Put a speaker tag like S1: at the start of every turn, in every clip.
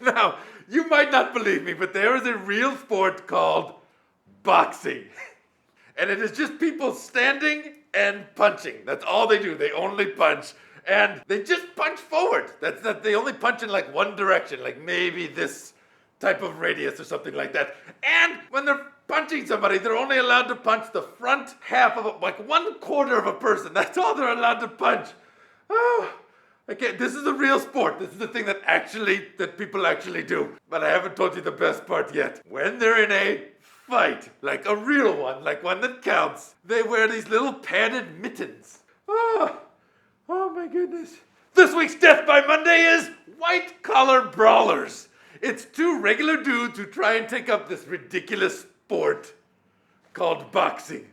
S1: Now, you might not believe me, but there is a real sport called boxing. And it is just people standing and punching. That's all they do. They only punch. And they just punch forward. That's that. They only punch in like one direction, like maybe this type of radius or something like that. And when they're punching somebody, they're only allowed to punch the front half of like 1/4 of a person. That's all they're allowed to punch. Oh, okay. This is a real sport. This is the thing that people actually do. But I haven't told you the best part yet. When they're in a fight, like a real one, like one that counts, they wear these little padded mittens. Oh my goodness. This week's Death by Monday is white collar brawlers. It's two regular dudes who try and take up this ridiculous sport called boxing.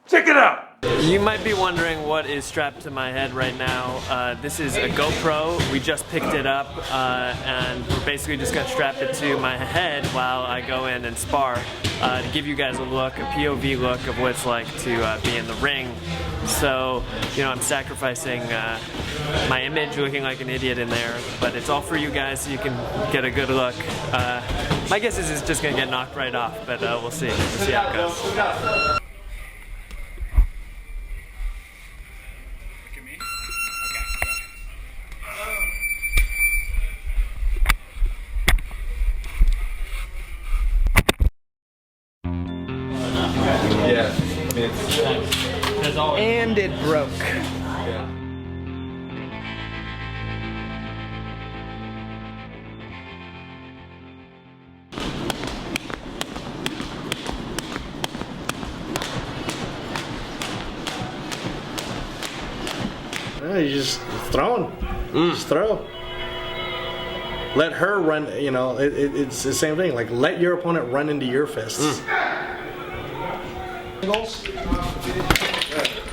S1: Check it out.
S2: You might be wondering what is strapped to my head right now. This is a GoPro. We just picked it up and we're basically just going to strap it to my head while I go in and spar to give you guys a look, a POV look of what it's like to be in the ring. So, you know, I'm sacrificing my image looking like an idiot in there, but it's all for you guys so you can get a good look. My guess is it's just going to get knocked right off, but we'll see. We'll see how it goes.
S3: And it broke.
S1: Yeah.
S3: You just throwing. Just throw. Let her run, you know, it's the same thing. Like, let your opponent run into your fists. Goals.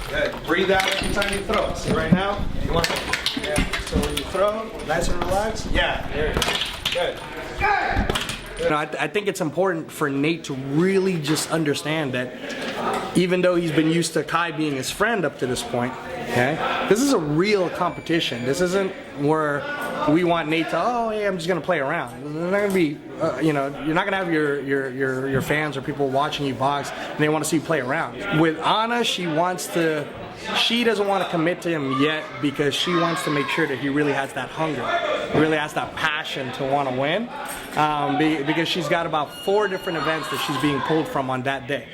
S3: Good. Breathe out every time you throw. So right now, you want to, so when you throw, nice and relaxed. Yeah, there you go. Good. You know, I think it's important for Nate to really just understand that even though he's been used to Kai being his friend up to this point, okay, this is a real competition. This isn't where we want Nate to, oh, hey, I'm just gonna play around. They're not gonna be, you know, you're not gonna have your fans or people watching you box and they want to see you play around. With Anna, she doesn't want to commit to him yet because she wants to make sure that he really has that hunger, really has that passion to want to win, because she's got about 4 different events that she's being pulled from on that day.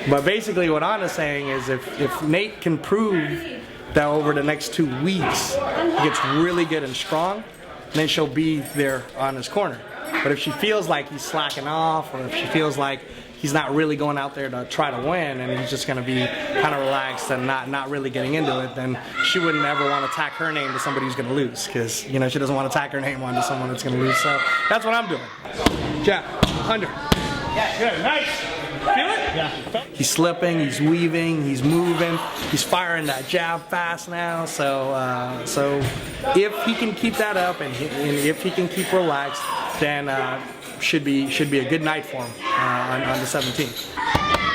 S3: But basically what Anna's saying is if Nate can prove that over the next 2 weeks he gets really good and strong, then she'll be there on his corner. But if she feels like he's slacking off, or if she feels like he's not really going out there to try to win and he's just going to be kind of relaxed and not really getting into it, then she wouldn't ever want to tack her name to somebody who's going to lose, because, you know, she doesn't want to tack her name onto someone that's going to lose. So that's what I'm doing. Jab, under. Yeah, good, nice. Feel it? Yeah. He's slipping, he's weaving, he's moving, he's firing that jab fast now. So if he can keep that up and if he can keep relaxed, then should be a good night for him on the 17th.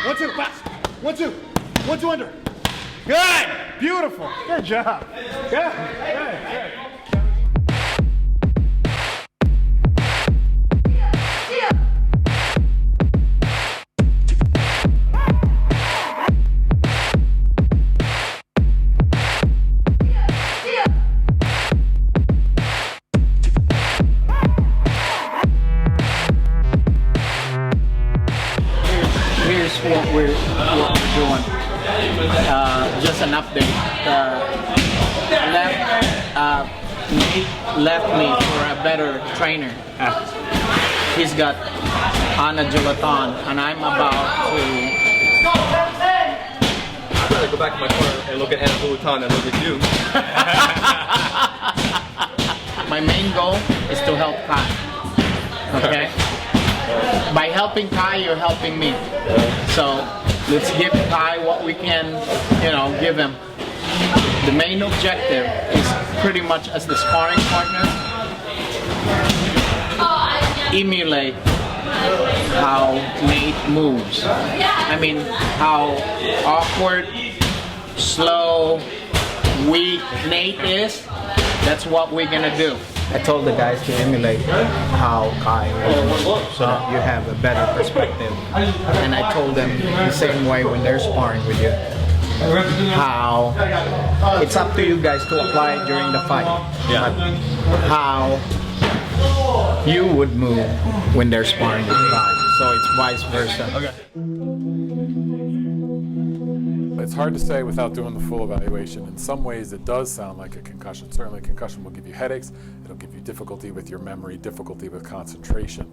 S3: 1-2, fast. 1-2. 1-2 under. Good. Beautiful. Good job. Good. Good.
S4: What we're doing. Just an update. Nate left me for a better trainer. He's got Anna Gelaton, and I'm about to.
S5: I'm gonna go back to my corner and look at Anna Gelaton and look at you.
S4: My main goal is to help Kai. Okay. By helping Kai, you're helping me. So let's give Kai what we can, you know, give him. The main objective is pretty much as the sparring partner, emulate how Nate moves. I mean, how awkward, slow, weak Nate is. That's what we're gonna do.
S3: I told the guys to emulate how Kai moves so that you have a better perspective. And I told them the same way when they're sparring with you. How it's up to you guys to apply it during the fight.
S5: Yeah.
S3: But how you would move when they're sparring with Kai. So it's vice versa.
S5: Okay.
S6: It's hard to say without doing the full evaluation. In some ways, it does sound like a concussion. Certainly, a concussion will give you headaches. It'll give you difficulty with your memory, difficulty with concentration.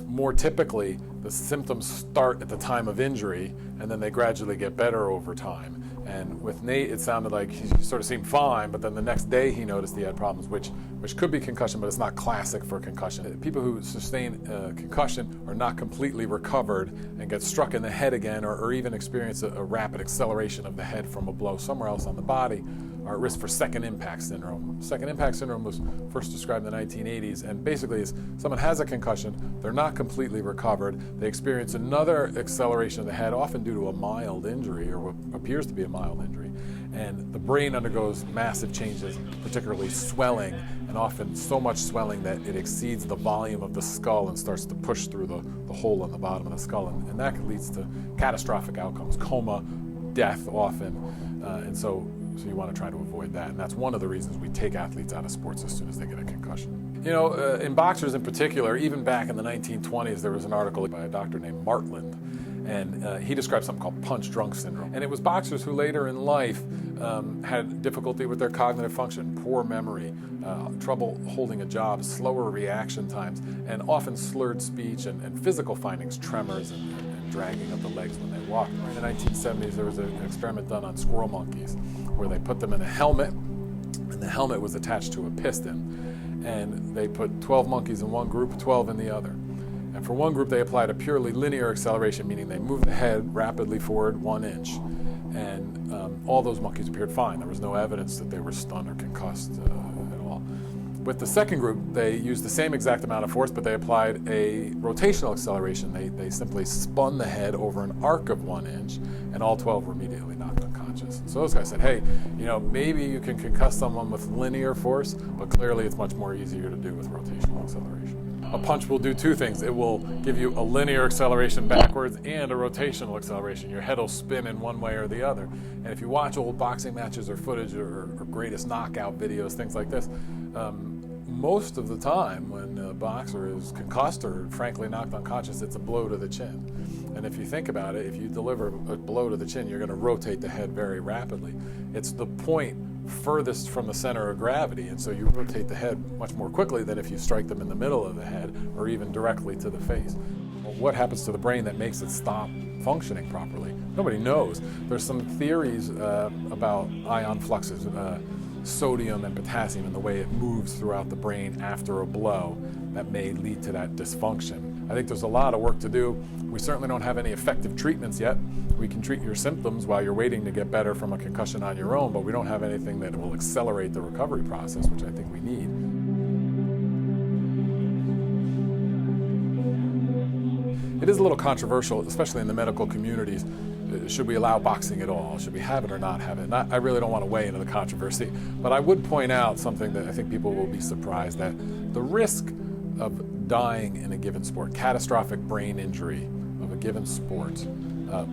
S6: More typically, the symptoms start at the time of injury, and then they gradually get better over time. And with Nate, it sounded like he sort of seemed fine, but then the next day he noticed he had problems, which could be concussion, but it's not classic for concussion. People who sustain concussion are not completely recovered and get struck in the head again, or even experience a rapid acceleration of the head from a blow somewhere else on the body, are at risk for second impact syndrome. Second impact syndrome was first described in the 1980s, and basically is someone has a concussion, they're not completely recovered, they experience another acceleration of the head, often due to a mild injury, or what appears to be a mild injury, and the brain undergoes massive changes, particularly swelling, and often so much swelling that it exceeds the volume of the skull and starts to push through the hole in the bottom of the skull, and that leads to catastrophic outcomes, coma, death often, and so you want to try to avoid that, and that's one of the reasons we take athletes out of sports as soon as they get a concussion. You know, in boxers in particular, even back in the 1920s, there was an article by a doctor named Martland, and he described something called punch-drunk syndrome. And it was boxers who later in life had difficulty with their cognitive function, poor memory, trouble holding a job, slower reaction times, and often slurred speech and physical findings, tremors and dragging of the legs when they walk. In the 1970s, there was an experiment done on squirrel monkeys where they put them in a helmet, and the helmet was attached to a piston, and they put 12 monkeys in one group, 12 in the other. And for one group, they applied a purely linear acceleration, meaning they moved the head rapidly forward 1 inch, and all those monkeys appeared fine. There was no evidence that they were stunned or concussed at all. With the second group, they used the same exact amount of force, but they applied a rotational acceleration. They simply spun the head over an arc of 1 inch, and all 12 were immediately knocked unconscious. So those guys said, hey, you know, maybe you can concuss someone with linear force, but clearly it's much more easier to do with rotational acceleration. A punch will do two things. It will give you a linear acceleration backwards and a rotational acceleration. Your head will spin in one way or the other. And if you watch old boxing matches or footage or greatest knockout videos, things like this, most of the time when a boxer is concussed or frankly knocked unconscious, it's a blow to the chin. And if you think about it, if you deliver a blow to the chin, you're going to rotate the head very rapidly. It's the point furthest from the center of gravity, and so you rotate the head much more quickly than if you strike them in the middle of the head or even directly to the face. Well, what happens to the brain that makes it stop functioning properly? Nobody knows. There's some theories about ion fluxes, sodium and potassium, and the way it moves throughout the brain after a blow that may lead to that dysfunction. I think there's a lot of work to do. We certainly don't have any effective treatments yet. We can treat your symptoms while you're waiting to get better from a concussion on your own, but we don't have anything that will accelerate the recovery process, which I think we need. It is a little controversial, especially in the medical communities. Should we allow boxing at all? Should we have it or not have it? And I really don't want to weigh into the controversy, but I would point out something that I think people will be surprised at. The risk of dying in a given sport, catastrophic brain injury of a given sport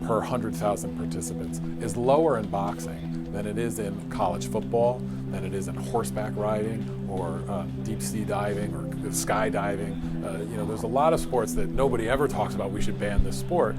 S6: per 100,000 participants, is lower in boxing than it is in college football, than it is in horseback riding or deep sea diving or skydiving. You know, there's a lot of sports that nobody ever talks about. We should ban this sport,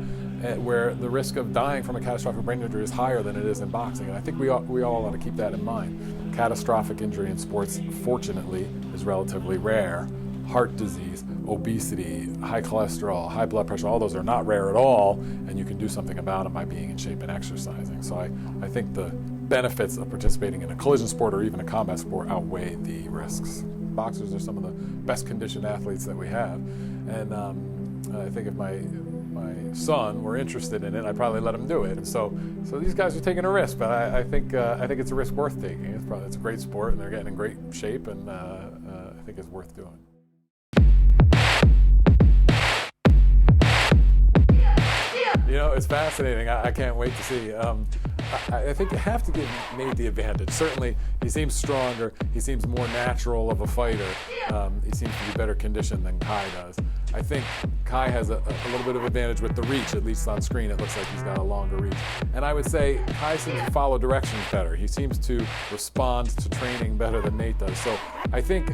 S6: where the risk of dying from a catastrophic brain injury is higher than it is in boxing. And I think we all ought to keep that in mind. Catastrophic injury in sports, fortunately, is relatively rare. Heart disease, obesity, high cholesterol, high blood pressure, all those are not rare at all, and you can do something about them by being in shape and exercising. So I think the benefits of participating in a collision sport or even a combat sport outweigh the risks. Boxers are some of the best conditioned athletes that we have, and I think if my son were interested in it, I'd probably let him do it. And so these guys are taking a risk, but I think it's a risk worth taking. It's a great sport, and they're getting in great shape, and I think it's worth doing. You know, it's fascinating. I can't wait to see. I think you have to give Nate the advantage. Certainly, he seems stronger. He seems more natural of a fighter. He seems to be better conditioned than Kai does. I think Kai has a little bit of advantage with the reach, at least on screen. It looks like he's got a longer reach. And I would say Kai seems to follow directions better. He seems to respond to training better than Nate does. So I think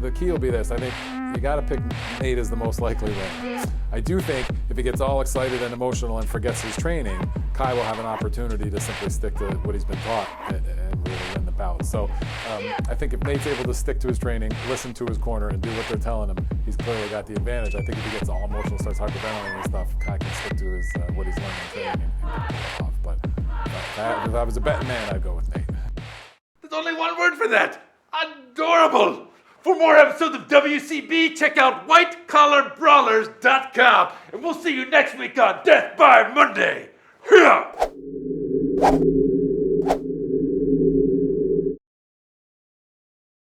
S6: the key will be this. I think you got to pick Nate as the most likely win. I do think if he gets all excited and emotional and forgets his training, Kai will have an opportunity to simply stick to what he's been taught and really win the bout. So I think if Nate's able to stick to his training, listen to his corner, and do what they're telling him, he's clearly got the advantage. I think if he gets all emotional, starts hyperventilating and stuff, Kai can stick to his what he's learning in training and pull it off. But if I was a betting man, I'd go with Nate.
S1: There's only one word for that. Adorable. For more episodes of WCB, check out whitecollarbrawlers.com. And we'll see you next week on Death by Monday. Yeah.